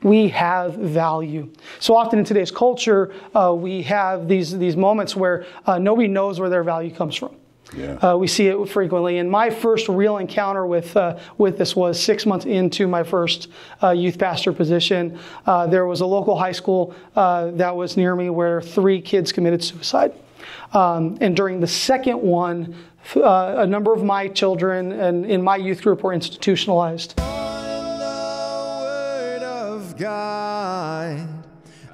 we have value. So often in today's culture, we have these moments where nobody knows where their value comes from. Yeah. We see it frequently. And my first real encounter with this was 6 months into my first youth pastor position. There was a local high school that was near me where 3 kids committed suicide. And during the second one, a number of my children and in my youth group were institutionalized. God,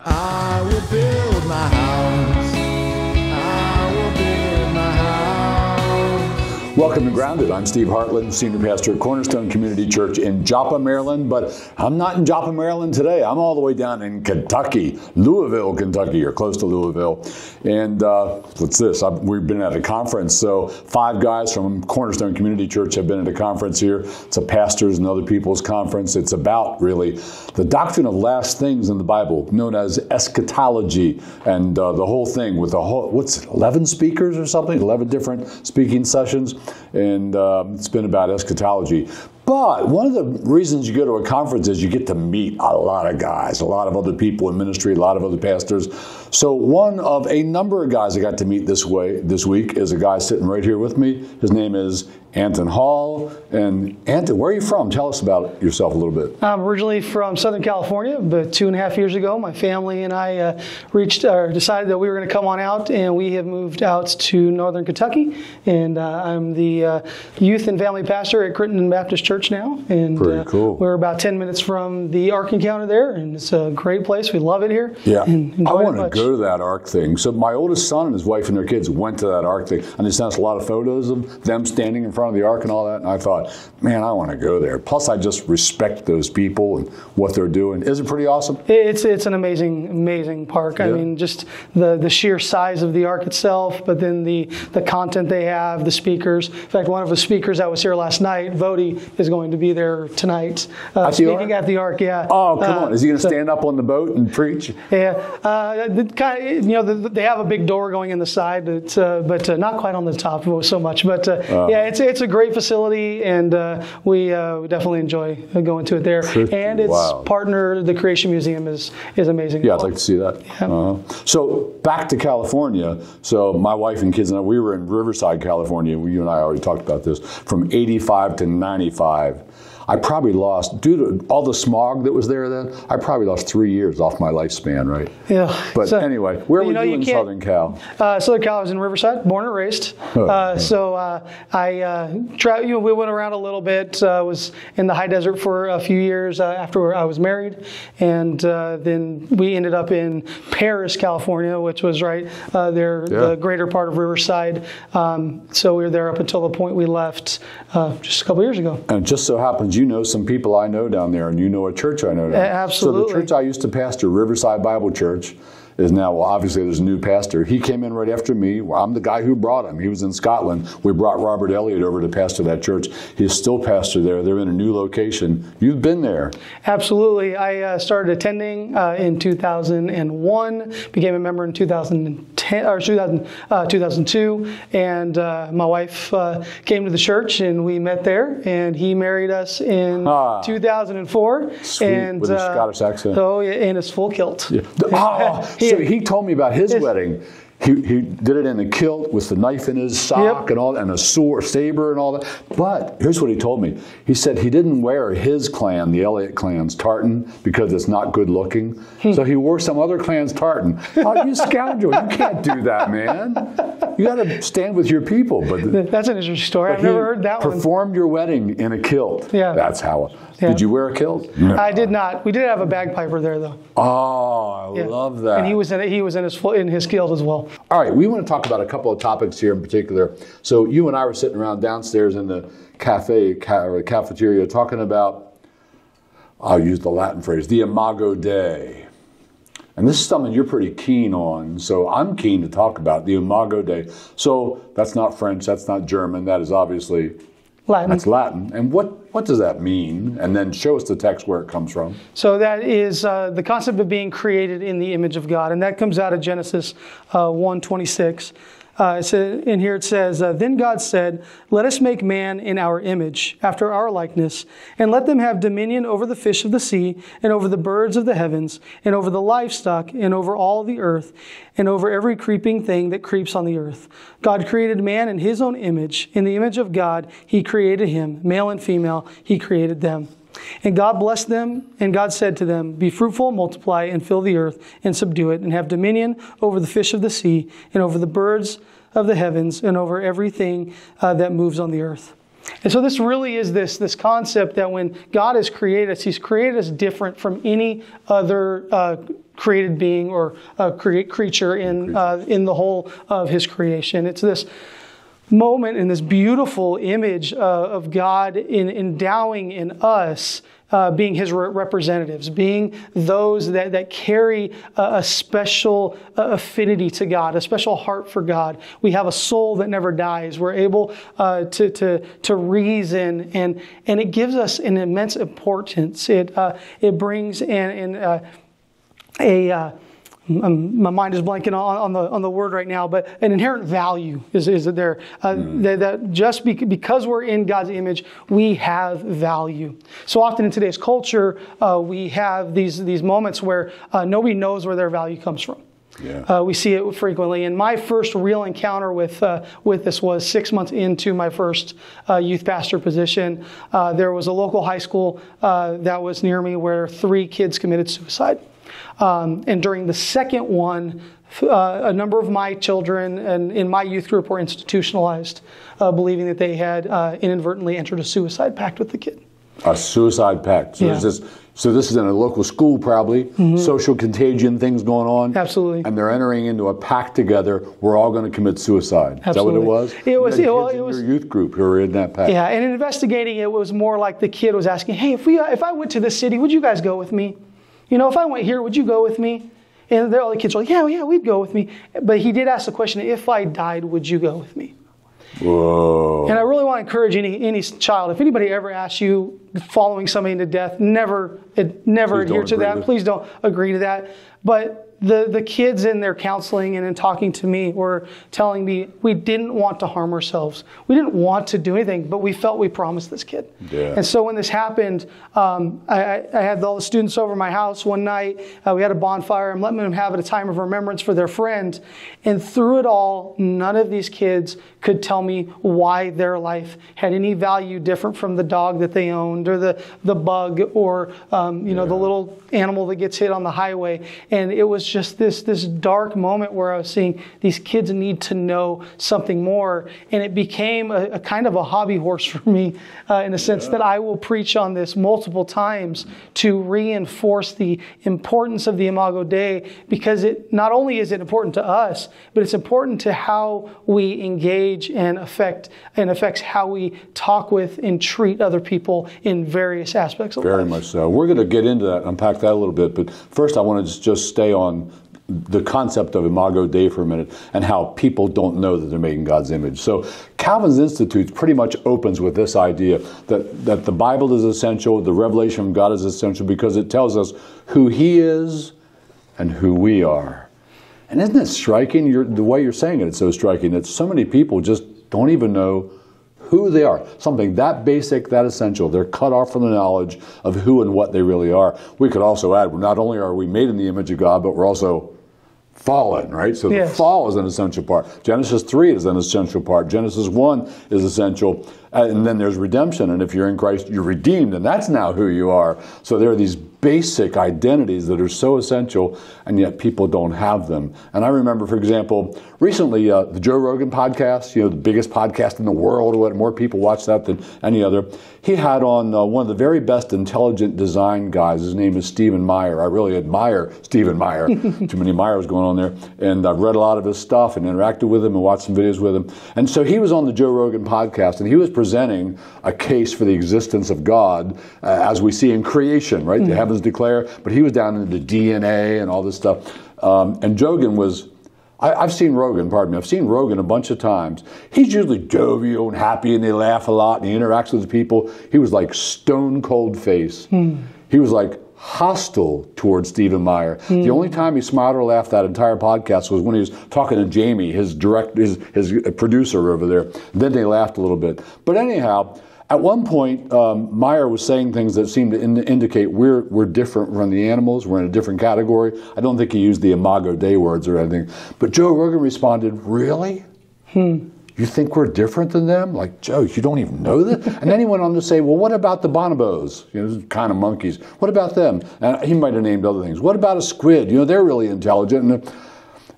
I will build my house. I will build my house. Welcome to Grounded. I'm Steve Hartland, Senior Pastor at Cornerstone Community Church in Joppa, Maryland. But I'm not in Joppa, Maryland today. I'm all the way down in Kentucky, Louisville, Kentucky, or close to Louisville. And what's this? We've been at a conference. So 5 guys from Cornerstone Community Church have been at a conference here. It's a pastors and other people's conference. It's about, really, the doctrine of last things in the Bible, known as eschatology. And the whole thing with 11 speakers or something? 11 different speaking sessions. And it's been about eschatology. But one of the reasons you go to a conference is you get to meet a lot of guys, a lot of other people in ministry, a lot of other pastors. So one of a number of guys I got to meet this week is a guy sitting right here with me. His name is Anton Hall. And Anton, where are you from? Tell us about yourself a little bit. I'm originally from Southern California, but 2.5 years ago, my family and I decided that we were going to come on out, and we have moved out to Northern Kentucky. And I'm the youth and family pastor at Crittenden Baptist Church now. And pretty cool. We're about 10 minutes from the Ark encounter there, and it's a great place. We love it here. Yeah, and I want to go to that Ark thing. So my oldest son and his wife and their kids went to that Ark thing, and they sent us a lot of photos of them standing in front of the Ark and all that. And I thought, man, I want to go there. Plus, I just respect those people and what they're doing. Is it pretty awesome? It's an amazing park. Yeah. I mean, just the sheer size of the Ark itself, but then the content they have, the speakers. In fact, one of the speakers that was here last night, Vody, is going to be there tonight speaking at the Ark. Yeah. Oh, come on! Is he going to stand up on the boat and preach? Yeah. They have a big door going in the side, but not quite on the top so much. But yeah, it's a great facility, and we definitely enjoy going to it there. And its partner, the Creation Museum, is amazing. Yeah, I'd like to see that. Yeah. So back to California. So my wife and kids and I, we were in Riverside, California. You and I already talked about this. From 85 to 95. I probably lost, due to all the smog that was there then, I probably lost 3 years off my lifespan, right? Yeah. But anyway, where were you in Southern Cal? Southern Cal, I was in Riverside, born and raised. We went around a little bit, was in the high desert for a few years after I was married. And then we ended up in Paris, California, which was right there, the greater part of Riverside. So we were there up until the point we left just a couple years ago. And it just so happens you know some people I know down there, and you know a church I know down there. Absolutely. So the church I used to pastor, Riverside Bible Church, is now, well, obviously there's a new pastor. He came in right after me. I'm the guy who brought him. He was in Scotland. We brought Robert Elliott over to pastor that church. He's still pastor there. They're in a new location. You've been there. Absolutely. I started attending in 2001, became a member in 2002, and my wife came to the church, and we met there, and he married us in 2004. Sweet, and with a Scottish accent. Oh, yeah, in his full kilt. Yeah. So he told me about his wedding. He did it in a kilt with the knife in his sock and all, and a sword, saber and all that. But here's what he told me. He said he didn't wear his clan, the Elliott clan's tartan, because it's not good looking. So he wore some other clan's tartan. Oh, you scoundrel! You can't do that, man. You got to stand with your people. But that's an interesting story. I've never heard that one. Performed your wedding in a kilt. Yeah, that's how. Yeah. Did you wear a kilt? No. I did not. We did have a bagpiper there, though. Oh, I love that. And he was in his kilt as well. All right, we want to talk about a couple of topics here in particular. So you and I were sitting around downstairs in the cafeteria talking about, I'll use the Latin phrase, the Imago Dei. And this is something you're pretty keen on, so I'm keen to talk about the Imago Dei. So that's not French, that's not German, that is obviously Latin. That's Latin. And what does that mean? And then show us the text where it comes from. So that is the concept of being created in the image of God. And that comes out of Genesis 1:26. In here it says, Then God said, let us make man in our image, after our likeness, and let them have dominion over the fish of the sea, and over the birds of the heavens, and over the livestock, and over all the earth, and over every creeping thing that creeps on the earth. God created man in his own image. In the image of God, he created him. Male and female, he created them. And God blessed them, and God said to them, be fruitful, multiply, and fill the earth, and subdue it, and have dominion over the fish of the sea, and over the birds of the heavens, and over everything that moves on the earth. And so this really is this concept that when God has created us, he's created us different from any other created being or creature in the whole of his creation. It's this moment in this beautiful image of God endowing in us being his representatives, being those that carry a special affinity to God, a special heart for God. We have a soul that never dies. We're able to reason, and it gives us an immense importance. It brings my mind is blanking on the word right now, but an inherent value is there. That just because we're in God's image, we have value. So often in today's culture, we have these moments where nobody knows where their value comes from. Yeah. We see it frequently. And my first real encounter with this was 6 months into my first youth pastor position. There was a local high school that was near me where 3 kids committed suicide. And during the second one, a number of my children in my youth group were institutionalized, believing that they had inadvertently entered a suicide pact with the kid. A suicide pact. So, yeah. This is in a local school, probably. Mm-hmm. Social contagion, things going on. Absolutely. And they're entering into a pact together. We're all going to commit suicide. Absolutely. Is that what it was? It was your youth group who were in that pact. Yeah, and in investigating, it was more like the kid was asking, "Hey, if I went to this city, would you guys go with me? You know, if I went here, would you go with me?" And all the kids were like, yeah, we'd go with me. But he did ask the question, if I died, would you go with me? Whoa. And I really want to encourage any child, if anybody ever asks you following somebody to death, never adhere to that. Please don't agree to that. But the kids in their counseling and in talking to me were telling me we didn't want to harm ourselves. We didn't want to do anything, but we felt we promised this kid. Yeah. And so when this happened, I had all the students over my house one night. We had a bonfire. I'm letting them have a time of remembrance for their friend. And through it all, none of these kids could tell me why their life had any value different from the dog that they owned or the bug or the little animal that gets hit on the highway. And it was just this dark moment where I was seeing these kids need to know something more. And it became a kind of a hobby horse for me in the sense that I will preach on this multiple times to reinforce the importance of the Imago Dei, because it not only is it important to us, but it's important to how we engage and affects how we talk with and treat other people in various aspects of life. Very much so. We're going to get into that, unpack that a little bit, but first I want to just stay on the concept of Imago Dei for a minute and how people don't know that they're made in God's image. So Calvin's Institutes pretty much opens with this idea that the Bible is essential, the revelation of God is essential because it tells us who He is and who we are. And isn't it striking? The way you're saying it's so striking that so many people just don't even know who they are. Something that basic, that essential. They're cut off from the knowledge of who and what they really are. We could also add, not only are we made in the image of God, but we're also fallen, right? So the fall is an essential part. Genesis 3 is an essential part. Genesis 1 is essential. And then there's redemption. And if you're in Christ, you're redeemed. And that's now who you are. So there are these basic identities that are so essential, and yet people don't have them. And I remember, for example, recently the Joe Rogan podcast, the biggest podcast in the world, or what, more people watch that than any other. He had on one of the very best intelligent design guys. His name is Stephen Meyer. I really admire Stephen Meyer. Too many Meyers going on there. And I've read a lot of his stuff and interacted with him and watched some videos with him. And so he was on the Joe Rogan podcast, and he was presenting a case for the existence of God as we see in creation, right? Mm-hmm. The heavens declare, but he was down into DNA and all this stuff. And Rogan was, I've seen Rogan a bunch of times. He's usually jovial and happy, and they laugh a lot, and he interacts with people. He was like stone cold face. He was like hostile towards Stephen Meyer. The only time he smiled or laughed that entire podcast was when he was talking to Jamie, his producer over there. Then they laughed a little bit. But anyhow, at one point, Meyer was saying things that seemed to indicate we're different from the animals. We're in a different category. I don't think he used the Imago Dei words or anything. But Joe Rogan responded, "Really? You think we're different than them? Like, Joe, you don't even know that?" And then he went on to say, well, what about the bonobos? Kind of monkeys. What about them? And he might have named other things. What about a squid? They're really intelligent.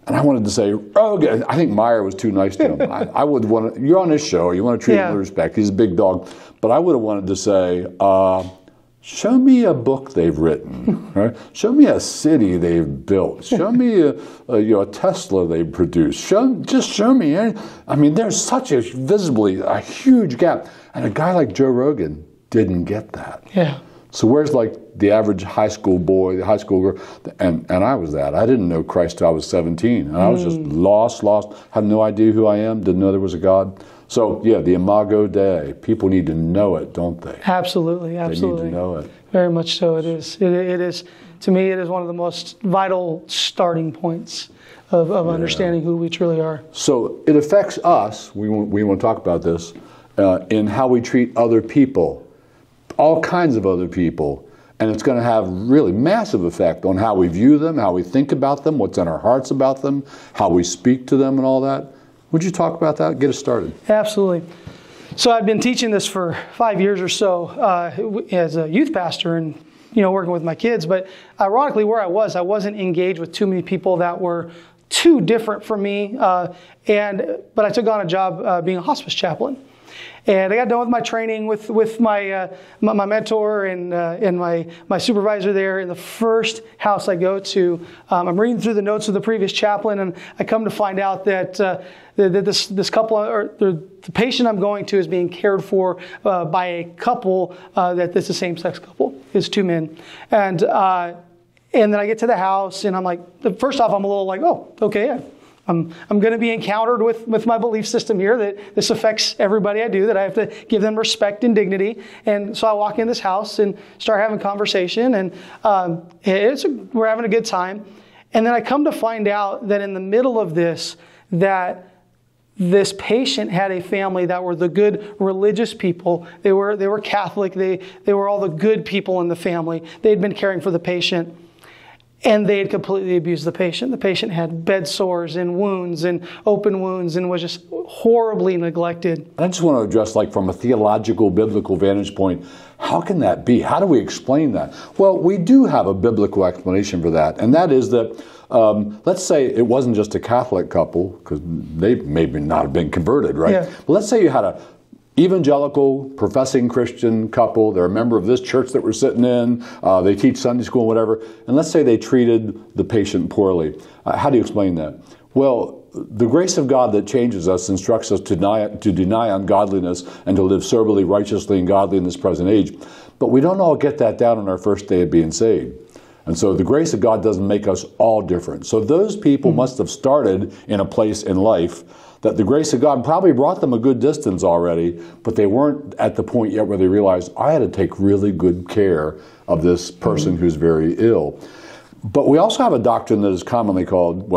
And I wanted to say, okay, I think Meyer was too nice to him. I would want to, you're on his show, you want to treat him with respect. He's a big dog. But I would have wanted to say, show me a book they've written, right? Show me a city they've built. Show me a Tesla they've produced. Just show me. I mean, there's such a visibly a huge gap, and a guy like Joe Rogan didn't get that. Yeah. So where's like the average high school boy, the high school girl, and I was that. I didn't know Christ till I was 17, and I was just lost, had no idea who I am, didn't know there was a God. So, yeah, the Imago Dei. People need to know it, don't they? Absolutely. They need to know it. Very much so it is. It is, to me, it is one of the most vital starting points of understanding who we truly are. So it affects us, we want to talk about this, in how we treat other people, all kinds of other people. And it's going to have really massive effect on how we view them, how we think about them, what's in our hearts about them, how we speak to them and all that. Would you talk about that? Get us started. Absolutely. So I've been teaching this for 5 years or so as a youth pastor and working with my kids. But ironically, where I wasn't engaged with too many people that were too different from me. But I took on a job being a hospice chaplain. And I got done with my training with my mentor and my supervisor there. In the first house I go to, I'm reading through the notes of the previous chaplain, and I come to find out that this couple, or the patient I'm going to, is being cared for by a couple that's a same-sex couple. It's two men, and then I get to the house, and I'm like, first off, I'm a little like, oh, okay. I'm going to be encountered with my belief system here that this affects everybody I do, that I have to give them respect and dignity. And so I walk in this house and start having conversation, and we're having a good time. And then I come to find out that in the middle of this, that this patient had a family that were the good religious people. They were Catholic. They were all the good people in the family. They'd been caring for the patient. And they had completely abused the patient. The patient had bed sores and wounds and open wounds and was just horribly neglected. I just want to address, like, from a theological, biblical vantage point, how can that be? How do we explain that? Well, we do have a biblical explanation for that, and that is that, let's say it wasn't just a Catholic couple, because they maybe not have been converted, right? Yeah. But let's say you had a evangelical, professing Christian couple. They're a member of this church that we're sitting in. They teach Sunday school and whatever. And let's say they treated the patient poorly. How do you explain that? Well, the grace of God that changes us instructs us to deny ungodliness and to live soberly, righteously, and godly in this present age. But we don't all get that down on our first day of being saved. And so the grace of God doesn't make us all different. So those people must have started in a place in life that the grace of God probably brought them a good distance already, but they weren't at the point yet where they realized, I had to take really good care of this person who's very ill. But we also have a doctrine that is commonly called,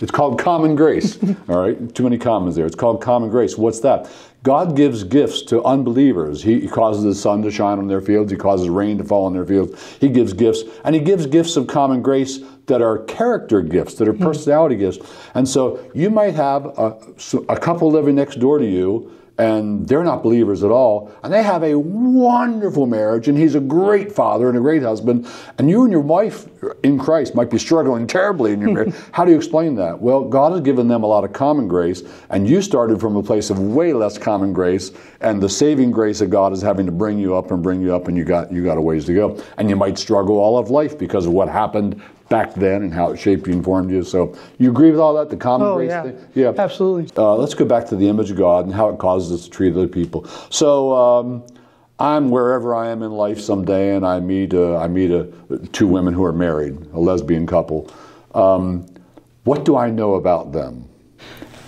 it's called common grace. All right, too many commons there. It's called common grace. What's that? God gives gifts to unbelievers. He causes the sun to shine on their fields. He causes rain to fall on their fields. He gives gifts, and he gives gifts of common grace that are character gifts, that are personality gifts. And so you might have a couple living next door to you, and they're not believers at all, and they have a wonderful marriage, and he's a great father and a great husband, and you and your wife in Christ might be struggling terribly in your marriage. How do you explain that? Well, God has given them a lot of common grace, and you started from a place of way less common grace, and the saving grace of God is having to bring you up, and you got a ways to go. And you might struggle all of life because of what happened back then and how it shaped you and formed you. So you agree with all that, the common grace thing? Yeah, absolutely. Let's go back to the image of God and how it causes us to treat other people. So I'm wherever I am in life someday, and I meet two women who are married, a lesbian couple. What do I know about them?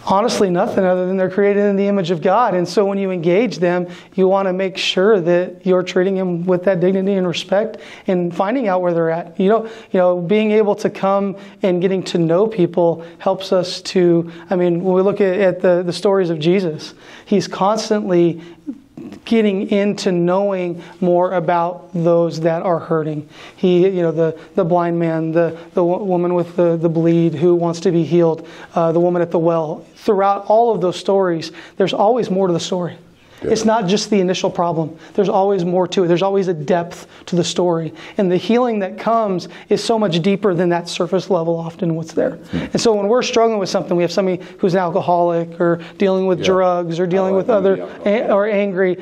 Honestly, nothing other than they're created in the image of God. And so when you engage them, you want to make sure that you're treating them with that dignity and respect and finding out where they're at. You know, being able to come and getting to know people helps us to, when we look at the stories of Jesus, he's constantly getting into knowing more about those that are hurting. The blind man, the woman with the bleed who wants to be healed, the woman at the well. Throughout all of those stories, there's always more to the story. Yeah. It's not just the initial problem. There's always more to it. There's always a depth to the story. And the healing that comes is so much deeper than that surface level often what's there. And so when we're struggling with something, we have somebody who's an alcoholic or dealing with drugs or dealing with other, or angry,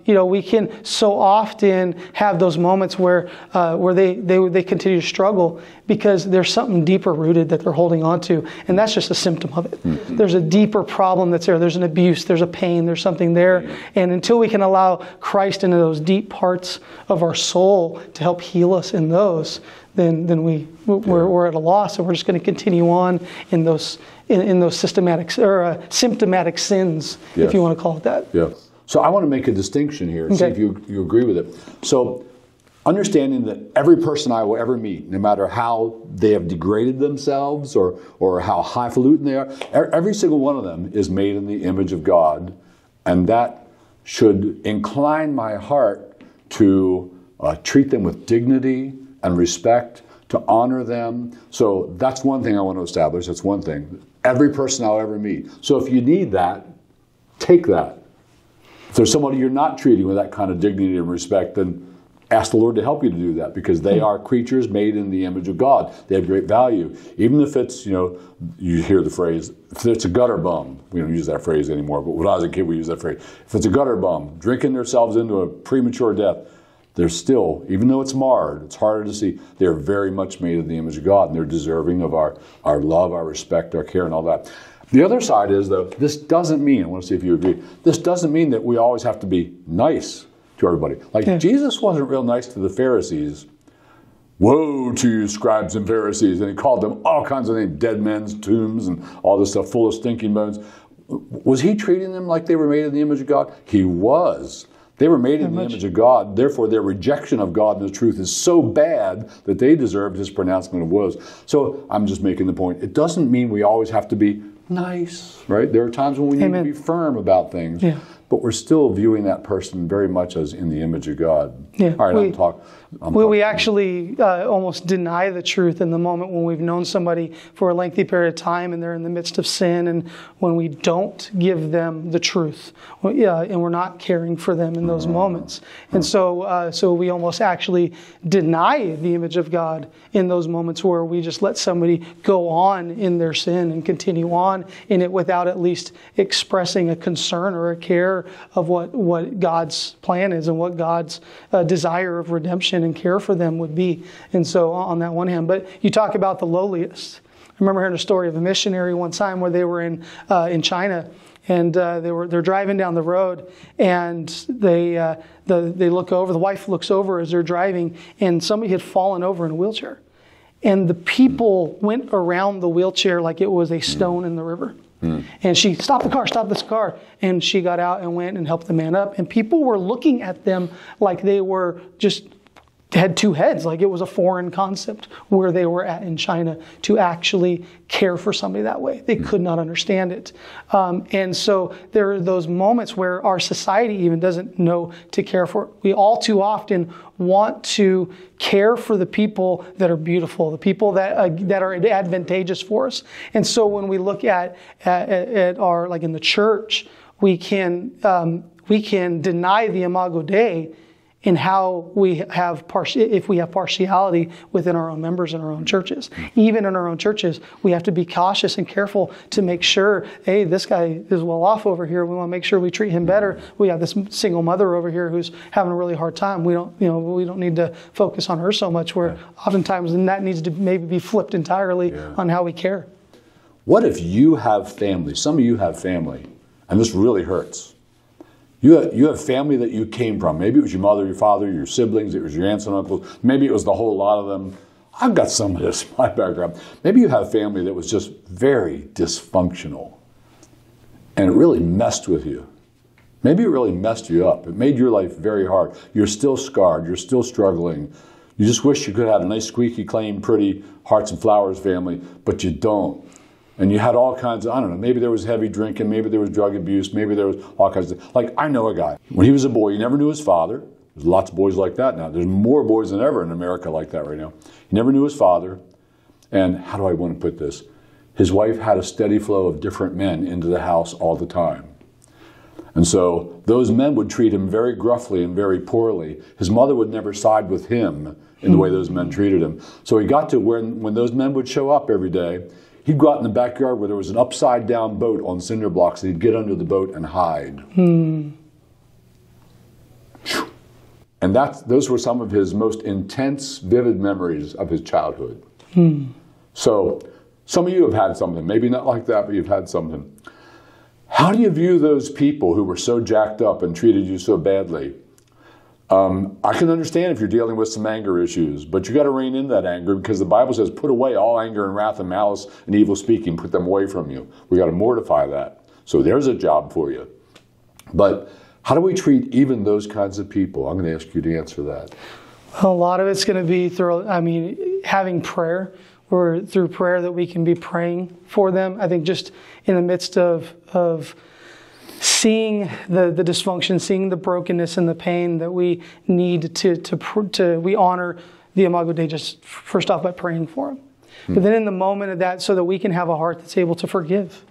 we can so often have those moments where they continue to struggle because there's something deeper rooted that they're holding on to, and that's just a symptom of it. Mm-hmm. There's a deeper problem that's there. There's an abuse. There's a pain. There's something there, and until we can allow Christ into those deep parts of our soul to help heal us in those, then we're at a loss, and we're just going to continue on in those systematic or symptomatic sins, if you want to call it that. Yeah. So I want to make a distinction here, see if you agree with it. So understanding that every person I will ever meet, no matter how they have degraded themselves or how highfalutin they are, every single one of them is made in the image of God. And that should incline my heart to treat them with dignity and respect, to honor them. So that's one thing I want to establish. That's one thing. Every person I'll ever meet. So if you need that, take that. If there's somebody you're not treating with that kind of dignity and respect, then ask the Lord to help you to do that, because they are creatures made in the image of God. They have great value. Even if it's, you hear the phrase, if it's a gutter bum, we don't use that phrase anymore, but when I was a kid we used that phrase. If it's a gutter bum, drinking themselves into a premature death, they're still, even though it's marred, it's harder to see, they're very much made in the image of God, and they're deserving of our love, our respect, our care, and all that. The other side is, though, this doesn't mean, I want to see if you agree, this doesn't mean that we always have to be nice to everybody. Jesus wasn't real nice to the Pharisees. Woe to you, scribes and Pharisees. And he called them all kinds of names, dead men's tombs and all this stuff full of stinking bones. Was he treating them like they were made in the image of God? He was. They were made in the image of God. Therefore, their rejection of God and the truth is so bad that they deserved his pronouncement of woes. So I'm just making the point. It doesn't mean we always have to be nice, right? There are times when we need to be firm about things, but we're still viewing that person very much as in the image of God. Yeah. All right, we actually almost deny the truth in the moment when we've known somebody for a lengthy period of time and they're in the midst of sin, and when we don't give them the truth, and we're not caring for them in those moments. And so we almost actually deny the image of God in those moments where we just let somebody go on in their sin and continue on in it without at least expressing a concern or a care of what God's plan is and what God's desire of redemption and care for them would be. And so on that one hand, but you talk about the lowliest. I remember hearing a story of a missionary one time where they were in China, and they're driving down the road, and they look over. The wife looks over as they're driving, and somebody had fallen over in a wheelchair, and the people went around the wheelchair like it was a stone in the river. And she stopped this car. And she got out and went and helped the man up. And people were looking at them like they were just had two heads, like it was a foreign concept where they were at in China to actually care for somebody that way. They could not understand it. And so there are those moments where our society even doesn't know to care for it. We all too often want to care for the people that are beautiful, the people that are advantageous for us. And so when we look at our, like in the church, we can deny the Imago Dei in how we have if we have partiality within our own members in our own churches. Even in our own churches, we have to be cautious and careful to make sure, hey, this guy is well off over here. We want to make sure we treat him better. We have this single mother over here who's having a really hard time. We don't need to focus on her so much, where oftentimes that needs to maybe be flipped entirely on how we care. What if you have family? Some of you have family, and this really hurts. You have family that you came from. Maybe it was your mother, your father, your siblings, it was your aunts and uncles. Maybe it was the whole lot of them. I've got some of this in my background. Maybe you have family that was just very dysfunctional. and it really messed with you. Maybe it really messed you up. It made your life very hard. You're still scarred. You're still struggling. You just wish you could have had a nice, squeaky clean, pretty Hearts and Flowers family, but you don't. And you had all kinds of, I don't know, maybe there was heavy drinking, maybe there was drug abuse, maybe there was all kinds of, like I know a guy, when he was a boy, he never knew his father. There's lots of boys like that now. There's more boys than ever in America like that right now. He never knew his father. And how do I want to put this? His wife had a steady flow of different men into the house all the time. And so those men would treat him very gruffly and very poorly. His mother would never side with him in the way those men treated him. So he got to when those men would show up every day, he'd go out in the backyard where there was an upside down boat on cinder blocks, and he'd get under the boat and hide. And those were some of his most intense, vivid memories of his childhood. So some of you have had something, maybe not like that, but you've had something. How do you view those people who were so jacked up and treated you so badly? I can understand if you're dealing with some anger issues, but you got to rein in that anger, because the Bible says, put away all anger and wrath and malice and evil speaking, put them away from you. We got to mortify that. So there's a job for you. But how do we treat even those kinds of people? I'm going to ask you to answer that. A lot of it's going to be through, having prayer, or through prayer that we can be praying for them. I think just in the midst of seeing the dysfunction, seeing the brokenness and the pain, that we need to we honor the Imago Dei just first off by praying for them. But then in the moment of that, so that we can have a heart that's able to forgive.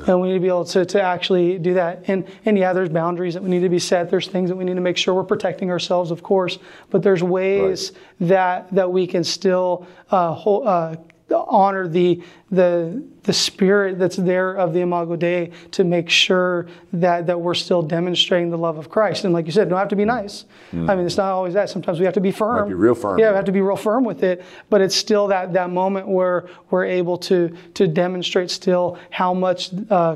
And we need to be able to actually do that. And yeah, there's boundaries that we need to be set. There's things that we need to make sure we're protecting ourselves, of course. But there's ways that we can still honor the spirit that's there of the Imago Dei, to make sure that we're still demonstrating the love of Christ. And like you said, don't have to be nice. It's not always that. Sometimes we have to be firm. Might be real firm. Yeah, we have to be real firm with it. But it's still that moment where we're able to demonstrate still how much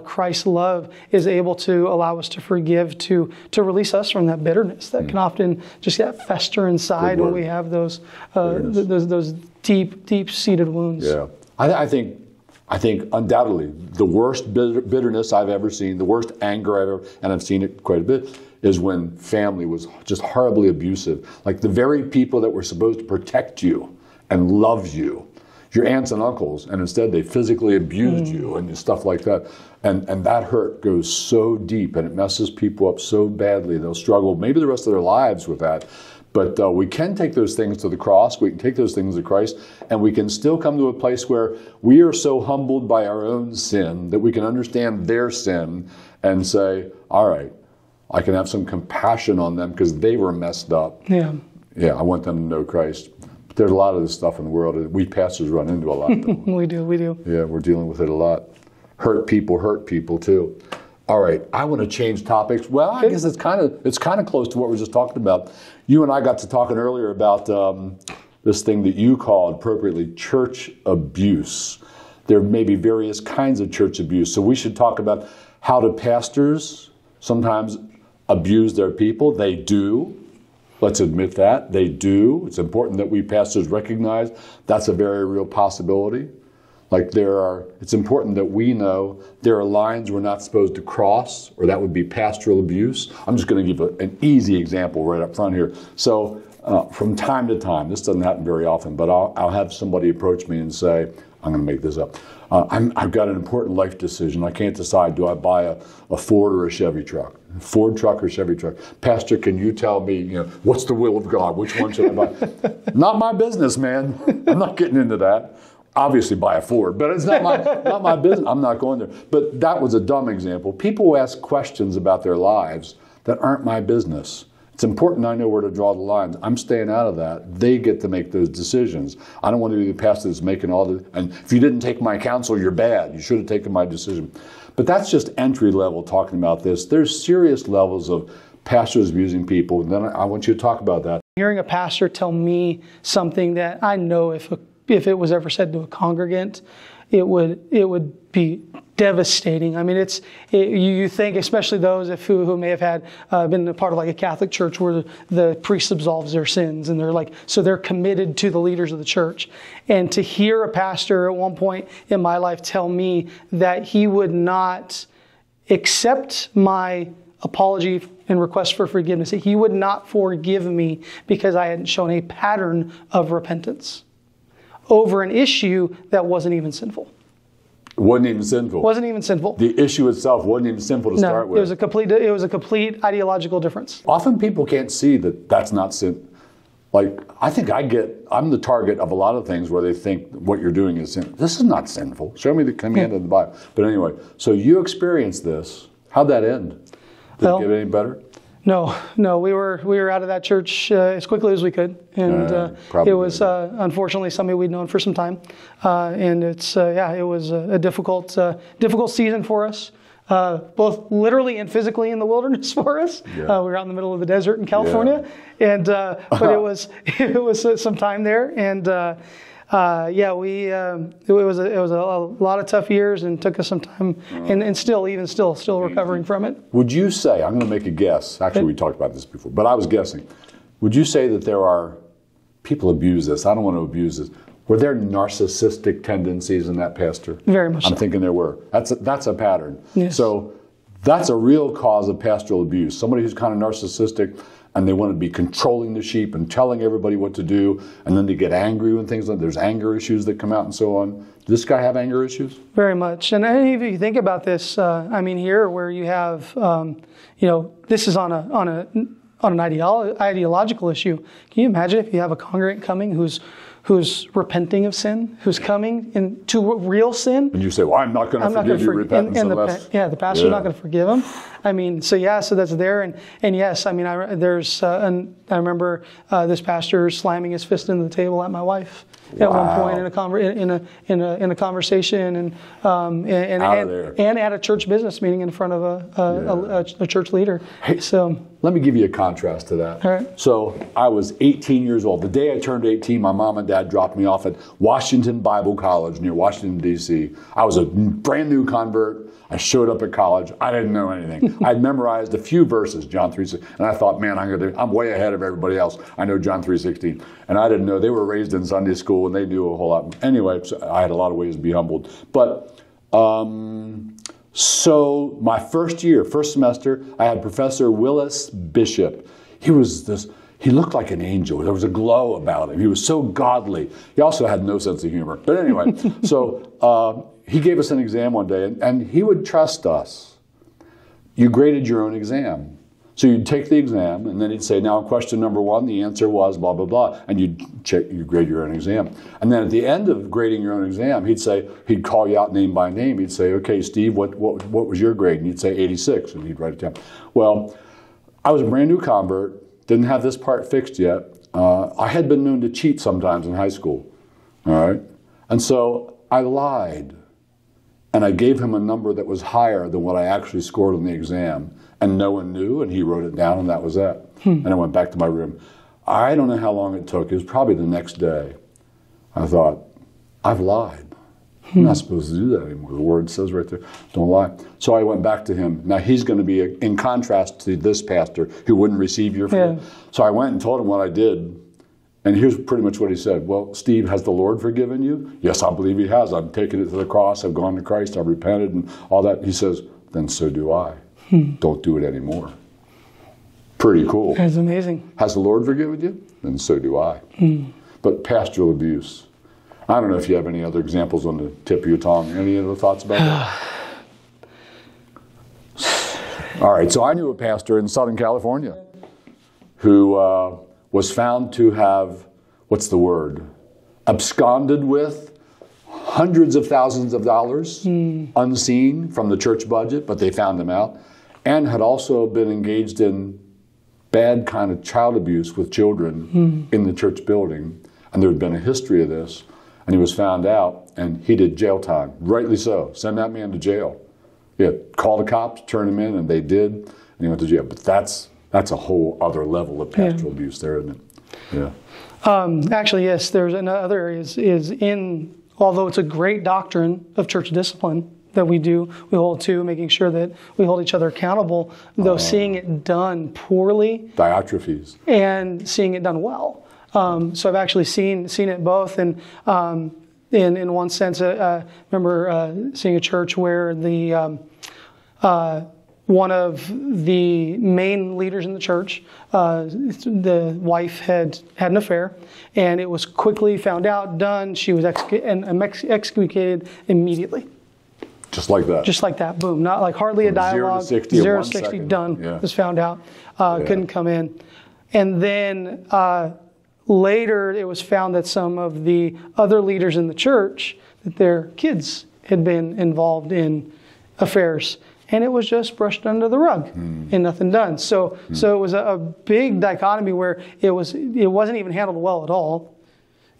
Christ's love is able to allow us to forgive, to release us from that bitterness that can often just fester inside when we have those deep-seated wounds. Yeah, I think undoubtedly the worst bitterness I've ever seen, the worst anger I've ever, and I've seen it quite a bit, is when family was just horribly abusive. Like the very people that were supposed to protect you and love you, your aunts and uncles, and instead they physically abused you and stuff like that. And that hurt goes so deep, and it messes people up so badly, they'll struggle maybe the rest of their lives with that. But we can take those things to the cross, we can take those things to Christ, and we can still come to a place where we are so humbled by our own sin that we can understand their sin and say, all right, I can have some compassion on them because they were messed up. Yeah, I want them to know Christ. But there's a lot of this stuff in the world that we pastors run into a lot. we do. Yeah, we're dealing with it a lot. Hurt people too. All right, I want to change topics. Well, I guess it's kind of close to what we were just talking about. You and I got to talking earlier about this thing that you called appropriately church abuse. There may be various kinds of church abuse. So we should talk about how do pastors sometimes abuse their people. They do. Let's admit that. They do. It's important that we pastors recognize that's a very real possibility. Like it's important that we know there are lines we're not supposed to cross, or that would be pastoral abuse. I'm just going to give an easy example right up front here. So from time to time, this doesn't happen very often, but I'll have somebody approach me and say, I'm going to make this up. I've got an important life decision. I can't decide, do I buy a Ford or a Chevy truck? Ford truck or Chevy truck? Pastor, can you tell me, what's the will of God? Which one should I buy? Not my business, man. I'm not getting into that. Obviously buy a Ford, but it's not my business. I'm not going there. But that was a dumb example. People who ask questions about their lives that aren't my business. It's important I know where to draw the lines. I'm staying out of that. They get to make those decisions. I don't want to be the pastor that's making all the, and if you didn't take my counsel, you're bad. You should have taken my decision. But that's just entry level talking about this. There's serious levels of pastors abusing people. And then I want you to talk about that. Hearing a pastor tell me something that I know if it was ever said to a congregant, it would be devastating. You think, especially those who may have had been a part of like a Catholic church where the priest absolves their sins, and they're committed to the leaders of the church. And to hear a pastor at one point in my life tell me that he would not accept my apology and request for forgiveness. He would not forgive me because I hadn't shown a pattern of repentance over an issue that wasn't even sinful. Wasn't even sinful. Wasn't even sinful. The issue itself wasn't even sinful to start with. It was a complete ideological difference. Often people can't see that that's not sin. Like, I think I'm the target of a lot of things where they think what you're doing is sin. This is not sinful. Show me the command of the Bible. But anyway, so you experienced this. How'd that end? Did it get any better? No. We were out of that church as quickly as we could, and it was unfortunately somebody we'd known for some time, and it was a difficult season for us, both literally and physically in the wilderness for us. Yeah. We were out in the middle of the desert in California, and but it was some time there, and it was a lot of tough years and took us some time, and still recovering from it. Would you say, I'm going to make a guess, actually we talked about this before, but I was guessing, would you say that there are, people abuse this, I don't want to abuse this, were there narcissistic tendencies in that pastor? Very much I'm thinking there were. That's a pattern. Yes. So that's a real cause of pastoral abuse. Somebody who's kind of narcissistic, and they want to be controlling the sheep and telling everybody what to do, and then they get angry when things like there's anger issues that come out and so on. Does this guy have anger issues? Very much. And if you think about this, here where you have, this is on an ideological issue. Can you imagine if you have a congregant coming who's repenting of sin, who's coming into real sin? And you say, well, I'm not going to forgive you repentance unless... the pastor's not going to forgive him. So that's there. And yes, I remember this pastor slamming his fist into the table at my wife at one point in a conversation, and at a church business meeting in front of a church leader. Hey, so let me give you a contrast to that. All right. So I was 18 years old. The day I turned 18, my mom and dad dropped me off at Washington Bible College near Washington, D.C. I was a brand new convert. I showed up at college. I didn't know anything. I'd memorized a few verses, John 3:16, and I thought, man, I'm way ahead of everybody else. I know John 3:16, and I didn't know they were raised in Sunday school and they knew a whole lot. Anyway, so I had a lot of ways to be humbled. But so my first semester, I had Professor Willis Bishop. He looked like an angel. There was a glow about him. He was so godly. He also had no sense of humor. But anyway, so he gave us an exam one day, and he would trust us. You graded your own exam. So you'd take the exam, and then he'd say, now question number 1, the answer was blah, blah, blah. And you grade your own exam. And then at the end of grading your own exam, he'd call you out name by name. He'd say, okay, Steve, what was your grade? And you'd say 86, and he'd write it down. Well, I was a brand new convert, didn't have this part fixed yet. I had been known to cheat sometimes in high school, all right? And so I lied, and I gave him a number that was higher than what I actually scored on the exam, and no one knew, and he wrote it down, and that was that. And I went back to my room. I don't know how long it took. It was probably the next day. I thought, I've lied. I'm not supposed to do that anymore. The word says right there, don't lie. So I went back to him. Now he's going to be in contrast to this pastor who wouldn't receive your forgiveness. Yeah. So I went and told him what I did. And here's pretty much what he said. Well, Steve, has the Lord forgiven you? Yes, I believe he has. I've taken it to the cross. I've gone to Christ. I've repented and all that. He says, then so do I. Don't do it anymore. Pretty cool. That's amazing. Has the Lord forgiven you? Then so do I. But pastoral abuse. I don't know if you have any other examples on the tip of your tongue. Any other thoughts about that? All right, so I knew a pastor in Southern California who was found to have, absconded with hundreds of thousands of dollars unseen from the church budget, but they found him out, and had also been engaged in bad kind of child abuse with children in the church building. And there had been a history of this. And he was found out, and he did jail time. Rightly so. Send that man to jail. Yeah, call the cops, turn him in, and they did, and he went to jail. But that's a whole other level of pastoral abuse there, isn't it? Yeah. Actually, yes. There's another area although it's a great doctrine of church discipline that we hold to, making sure that we hold each other accountable, though seeing it done poorly. Diotrephes. And seeing it done well. So I've actually seen it both, and in one sense, I remember seeing a church where the one of the main leaders in the church, the wife had an affair, and it was quickly found out, done. She was excommunicated immediately. Just like that. Just like that, boom. Not like hardly a dialogue. 0 to 60, done. Yeah. Was found out. Couldn't come in. And then later it was found that some of the other leaders in the church, that their kids had been involved in affairs. And it was just brushed under the rug and nothing done. So it was a big dichotomy where it wasn't even handled well at all.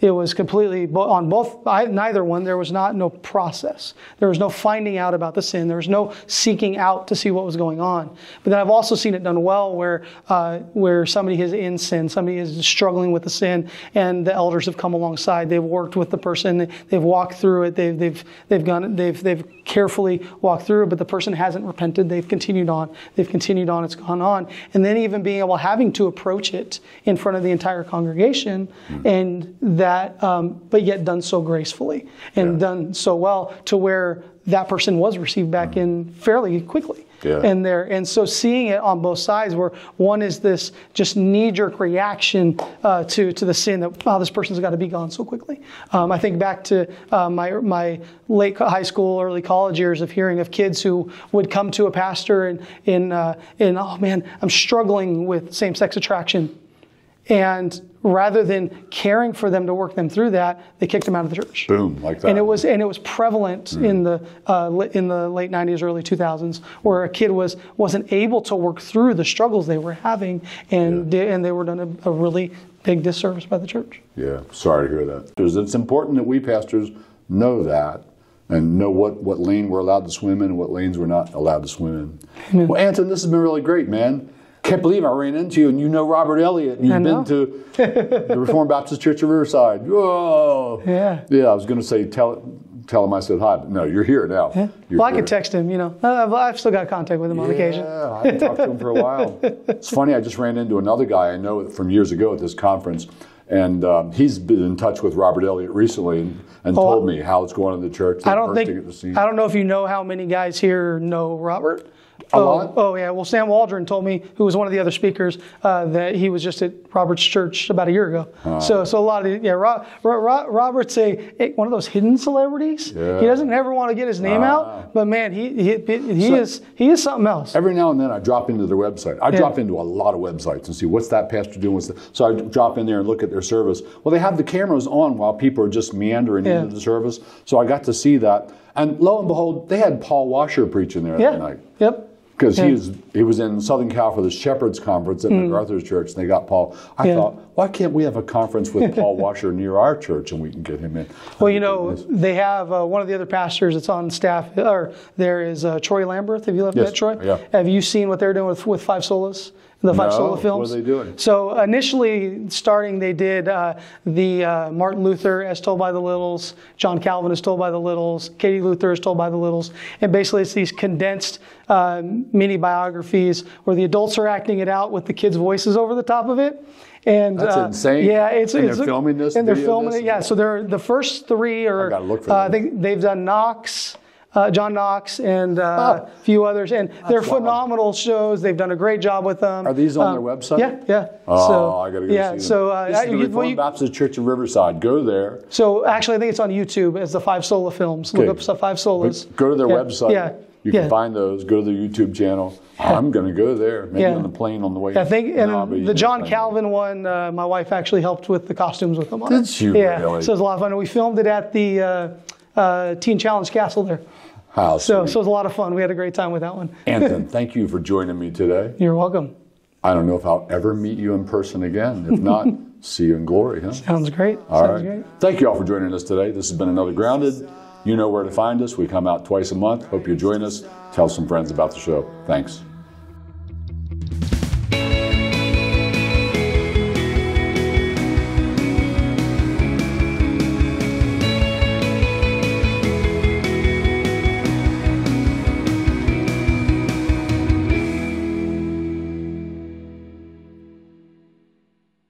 It was completely on both, neither one. There was no process. There was no finding out about the sin. There was no seeking out to see what was going on. But then I've also seen it done well where somebody is in sin, somebody is struggling with the sin, and the elders have come alongside. They've worked with the person. They've walked through it. They've carefully walked through it, but the person hasn't repented. They've continued on. It's gone on. And then even having to approach it in front of the entire congregation, and that, but yet done so gracefully and done so well to where that person was received back in fairly quickly. Yeah. And so seeing it on both sides, where one is this just knee-jerk reaction to the sin that, wow, this person's got to be gone so quickly. I think back to my late high school, early college years of hearing of kids who would come to a pastor and oh man, I'm struggling with same-sex attraction. And rather than caring for them to work them through that, they kicked them out of the church. Boom, like that. And it was prevalent in the late 90s, early 2000s, where a kid wasn't able to work through the struggles they were having, and they were done a really big disservice by the church. Yeah, sorry to hear that. Because it's important that we pastors know that and know what lane we're allowed to swim in and what lanes we're not allowed to swim in. Amen. Well, Anton, this has been really great, man. Can't believe I ran into you, and you know Robert Elliott, and you've been to the Reformed Baptist Church of Riverside. Whoa! Yeah. I was going to say tell him I said hi, but no, you're here now. Yeah. Well, I could text him. I've still got contact with him on occasion. Yeah, I haven't talked to him for a while. It's funny. I just ran into another guy I know from years ago at this conference, and he's been in touch with Robert Elliott recently and told me how it's going in the church. I don't know if you know how many guys here know Robert. A lot? Oh, yeah. Well, Sam Waldron told me, who was one of the other speakers, that he was just at Robert's church about a year ago. So a lot of, Robert's one of those hidden celebrities. Yeah. He doesn't ever want to get his name out, but man, he is something else. Every now and then I drop into their website. I drop into a lot of websites and see what's that pastor doing. So I drop in there and look at their service. Well, they have the cameras on while people are just meandering into the service. So I got to see that. And lo and behold, they had Paul Washer preaching there that night. Yep. Because he was in Southern Cal for the Shepherd's Conference at MacArthur's church, and they got Paul. I thought, why can't we have a conference with Paul Washer near our church, and we can get him in? Well, they have one of the other pastors that's on staff, or there is Troy Lambert. Have you met Troy? Yeah. Have you seen what they're doing with Five Solas? The Five Sola films. What are they doing? So initially starting, they did the Martin Luther as told by the Littles, John Calvin as told by the Littles, Katie Luther as told by the Littles, and basically it's these condensed mini biographies where the adults are acting it out with the kids' voices over the top of it. And that's insane. Yeah, they're filming this. And they're filming it. Yeah, so the first three are. I gotta look for them. I think they've done Knox. John Knox and a few others, and they're phenomenal shows. They've done a great job with them. Are these on their website? Yeah. Oh, I got to go see them. So this is the Reformed Baptist Church of Riverside. Go there. So actually, I think it's on YouTube as the Five Sola films. Okay. Look up Five Solas. But go to their website. Yeah. You can find those. Go to the YouTube channel. I'm going to go there. Maybe on the plane on the way. I think, and the John Calvin one, my wife actually helped with the costumes with them on it. Did you really? So it was a lot of fun. We filmed it at the Teen Challenge Castle there. So it was a lot of fun. We had a great time with that one. Anton, thank you for joining me today. You're welcome. I don't know if I'll ever meet you in person again. If not, see you in glory. Huh? Sounds great. Sounds great. Thank you all for joining us today. This has been another Grounded. You know where to find us. We come out twice a month. Hope you join us. Tell some friends about the show. Thanks.